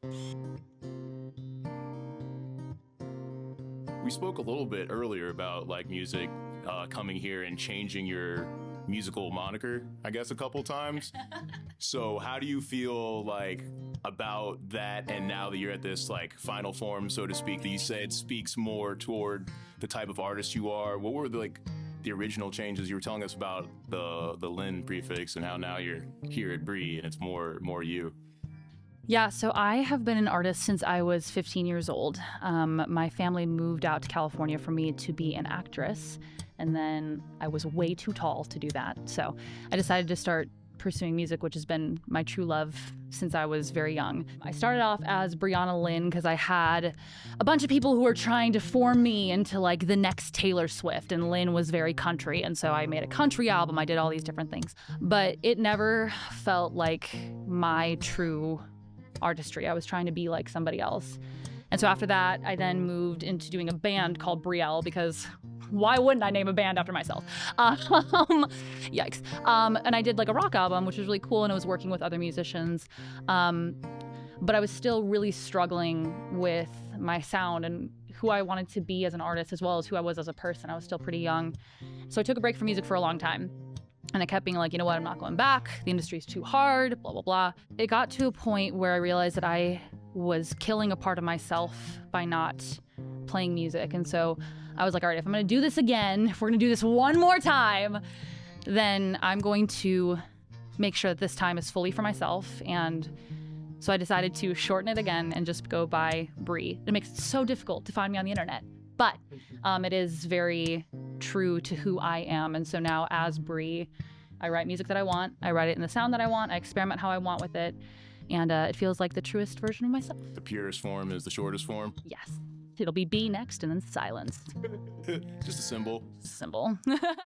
We spoke a little bit earlier about like music coming here and changing your musical moniker, I guess, a couple times. So how do you feel like about that? And now that you're at this like final form, so to speak, that you said speaks more toward the type of artist you are. What were the original changes? You were telling us about the Lynn prefix and how now you're here at Bree and it's more you. Yeah, so I have been an artist since I was 15 years old. My family moved out to California for me to be an actress, and then I was way too tall to do that. So I decided to start pursuing music, which has been my true love since I was very young. I started off as Brianna Lynn because I had a bunch of people who were trying to form me into like the next Taylor Swift, and Lynn was very country, and so I made a country album. I did all these different things, but it never felt like my true artistry. I was trying to be like somebody else. And so after that, I then moved into doing a band called Brielle because why wouldn't I name a band after myself? Yikes. And I did like a rock album, which was really cool, and I was working with other musicians. But I was still really struggling with my sound and who I wanted to be as an artist as well as who I was as a person. I was still pretty young. So I took a break from music for a long time. And I kept being like, you know what, I'm not going back. The industry's too hard, blah, blah, blah. It got to a point where I realized that I was killing a part of myself by not playing music. And so I was like, all right, if I'm going to do this again, if we're going to do this one more time, then I'm going to make sure that this time is fully for myself. And so I decided to shorten it again and just go by Bree. It makes it so difficult to find me on the internet. But it is very true to who I am. And so now as Bree, I write music that I want. I write it in the sound that I want. I experiment how I want with it. And it feels like the truest version of myself. The purest form is the shortest form. Yes. It'll be B next and then silence. Just a symbol. Symbol.